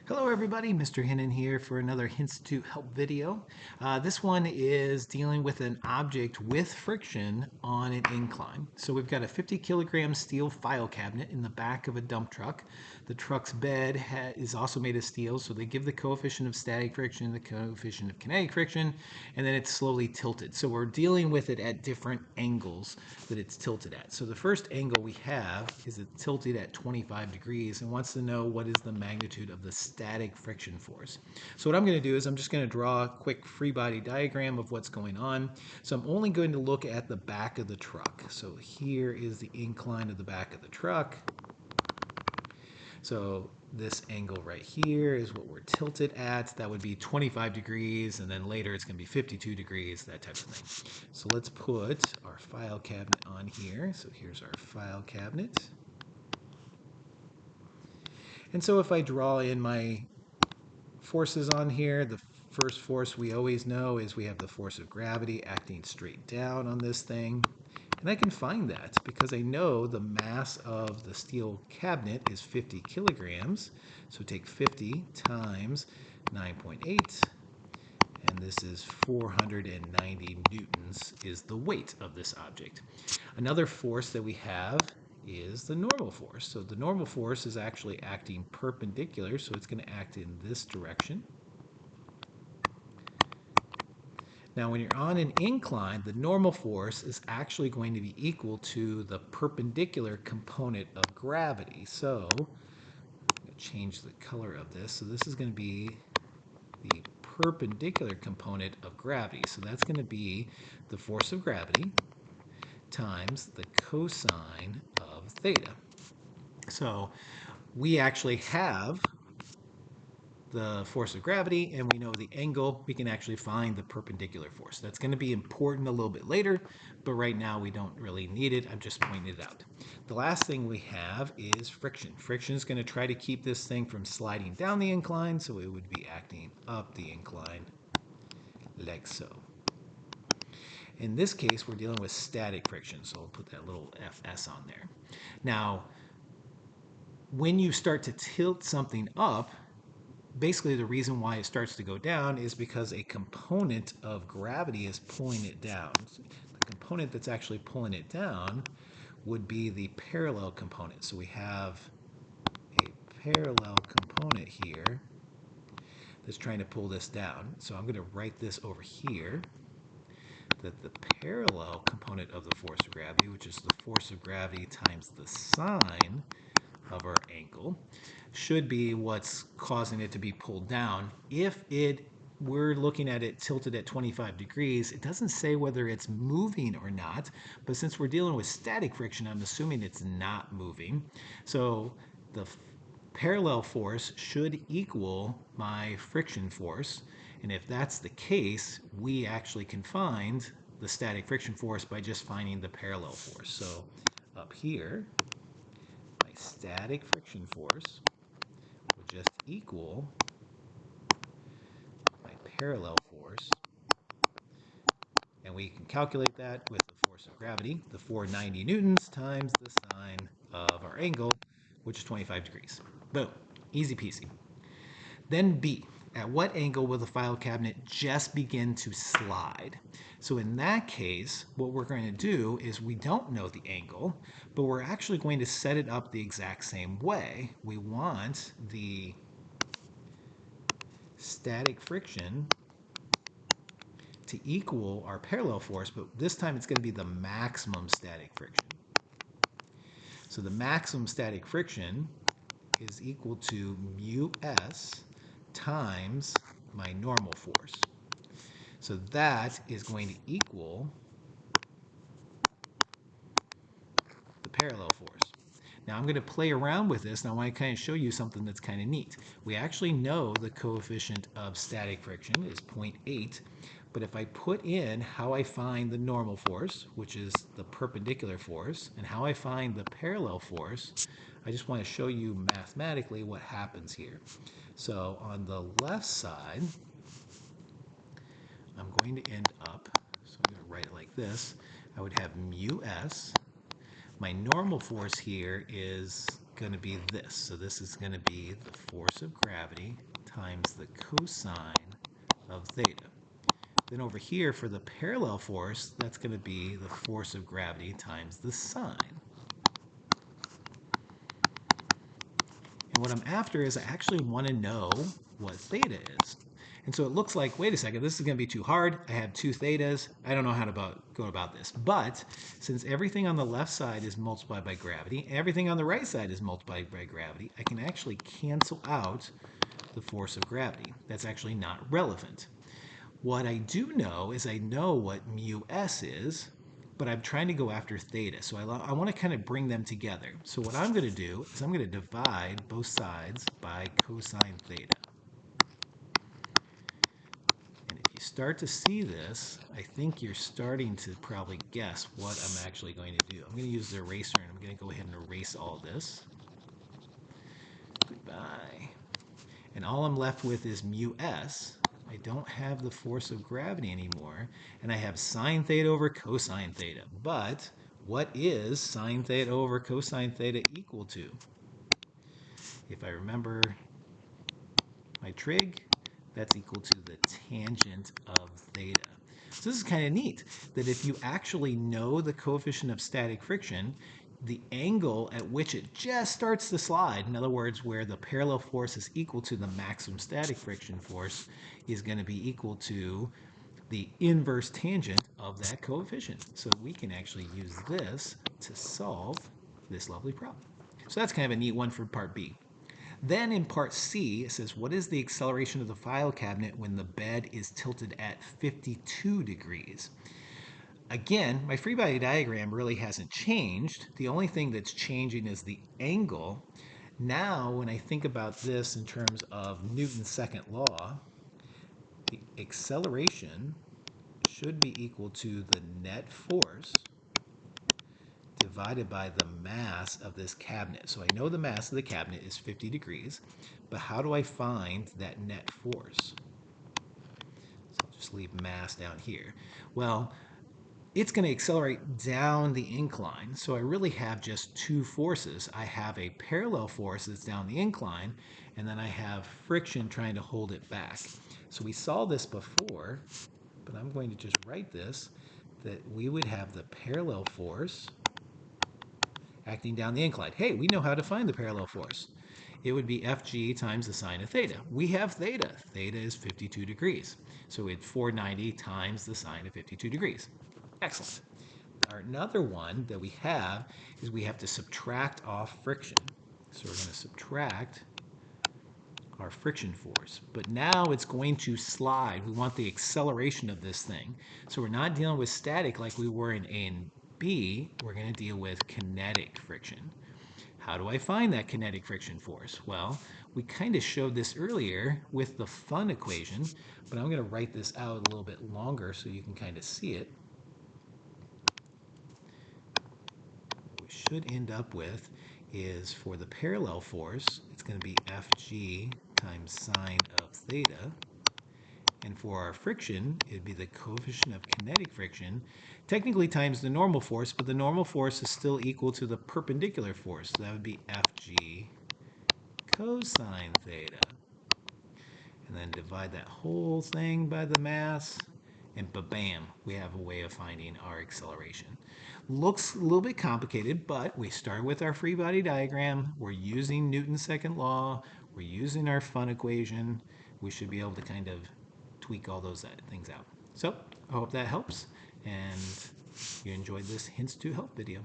Hello everybody, Mr. Hennon here for another Henstitute Help video. This one is dealing with an object with friction on an incline. So we've got a 50 kilogram steel file cabinet in the back of a dump truck. The truck's bed is also made of steel, so they give the coefficient of static friction, the coefficient of kinetic friction, and then it's slowly tilted. So we're dealing with it at different angles that it's tilted at. So the first angle we have is it's tilted at 25 degrees and wants to know what is the magnitude of the static friction force. So what I'm going to do is I'm just going to draw a quick free body diagram of what's going on. So I'm only going to look at the back of the truck. So here is the incline of the back of the truck. So this angle right here is what we're tilted at. That would be 25 degrees, and then later it's going to be 52 degrees, that type of thing. So let's put our file cabinet on here. So here's our file cabinet. And so if I draw in my forces on here, the first force we always know is we have the force of gravity acting straight down on this thing. And I can find that because I know the mass of the steel cabinet is 50 kilograms. So take 50 times 9.8, and this is 490 newtons is the weight of this object. Another force that we have is the normal force. So the normal force is actually acting perpendicular, so it's going to act in this direction. Now, when you're on an incline, the normal force is actually going to be equal to the perpendicular component of gravity. So I'm going to change the color of this. So this is going to be the perpendicular component of gravity. So that's going to be the force of gravity times the cosine of theta. So we actually have the force of gravity and we know the angle. We can actually find the perpendicular force. That's going to be important a little bit later, but right now we don't really need it. I'm just pointing it out. The last thing we have is friction. Friction is going to try to keep this thing from sliding down the incline, so it would be acting up the incline like so. In this case, we're dealing with static friction, so I'll put that little FS on there. Now, when you start to tilt something up, basically the reason why it starts to go down is because a component of gravity is pulling it down. The component that's actually pulling it down would be the parallel component. So we have a parallel component here that's trying to pull this down. So I'm going to write this over here, that the parallel component of the force of gravity, which is the force of gravity times the sine of our angle, should be what's causing it to be pulled down. If we're looking at it tilted at 25 degrees, it doesn't say whether it's moving or not, but since we're dealing with static friction, I'm assuming it's not moving. So the parallel force should equal my friction force, and if that's the case, we actually can find the static friction force by just finding the parallel force. So up here, my static friction force will just equal my parallel force, and we can calculate that with the force of gravity, the 490 newtons times the sine of our angle, which is 25 degrees. Boom, easy peasy. Then B, at what angle will the file cabinet just begin to slide? So in that case, what we're going to do is we don't know the angle, but we're actually going to set it up the exact same way. We want the static friction to equal our parallel force, but this time it's going to be the maximum static friction. So the maximum static friction is equal to mu s times my normal force. So that is going to equal the parallel force. Now I'm going to play around with this, and I want to kind of show you something that's kind of neat. We actually know the coefficient of static friction is 0.8, but if I put in how I find the normal force, which is the perpendicular force, and how I find the parallel force, I just want to show you mathematically what happens here. So on the left side, I'm going to end up, so I'm going to write it like this, I would have mu s. My normal force here is going to be this. So this is going to be the force of gravity times the cosine of theta. Then over here for the parallel force, that's going to be the force of gravity times the sine. And what I'm after is I actually want to know what theta is. And so it looks like, wait a second, this is going to be too hard. I have two thetas. I don't know how to go about this. But since everything on the left side is multiplied by gravity, everything on the right side is multiplied by gravity, I can actually cancel out the force of gravity. That's actually not relevant. What I do know is I know what mu s is, but I'm trying to go after theta. So I want to kind of bring them together. So what I'm going to do is I'm going to divide both sides by cosine theta. And if you start to see this, I think you're starting to probably guess what I'm actually going to do. I'm going to use the eraser and I'm going to go ahead and erase all this. Goodbye. And all I'm left with is mu s. I don't have the force of gravity anymore, and I have sine theta over cosine theta. But what is sine theta over cosine theta equal to? If I remember my trig, that's equal to the tangent of theta. So this is kind of neat, that if you actually know the coefficient of static friction, the angle at which it just starts to slide, in other words, where the parallel force is equal to the maximum static friction force, is going to be equal to the inverse tangent of that coefficient. So we can actually use this to solve this lovely problem. So that's kind of a neat one for part B. Then in part C, it says, what is the acceleration of the file cabinet when the bed is tilted at 52 degrees? Again, my free body diagram really hasn't changed. The only thing that's changing is the angle. Now, when I think about this in terms of Newton's second law, the acceleration should be equal to the net force divided by the mass of this cabinet. So I know the mass of the cabinet is 50 degrees, but how do I find that net force? So I'll just leave mass down here. Well, it's going to accelerate down the incline. So I really have just two forces. I have a parallel force that's down the incline, and then I have friction trying to hold it back. So we saw this before, but I'm going to just write this, that we would have the parallel force acting down the incline. Hey, we know how to find the parallel force. It would be Fg times the sine of theta. We have theta. Theta is 52 degrees. So it's 490 times the sine of 52 degrees. Excellent. Another one that we have is we have to subtract off friction. So we're going to subtract our friction force. But now it's going to slide. We want the acceleration of this thing. So we're not dealing with static like we were in A and B. We're going to deal with kinetic friction. How do I find that kinetic friction force? Well, we kind of showed this earlier with the fun equation, but I'm going to write this out a little bit longer so you can kind of see it. What we should end up with is for the parallel force, it's going to be Fg times sine of theta. And for our friction, it'd be the coefficient of kinetic friction, technically times the normal force, but the normal force is still equal to the perpendicular force. So that would be Fg cosine theta. And then divide that whole thing by the mass, and ba-bam, we have a way of finding our acceleration. Looks a little bit complicated, but we start with our free body diagram. We're using Newton's second law. We're using our fun equation. We should be able to kind of tweak all those things out. So I hope that helps, and you enjoyed this Henstitute Help video.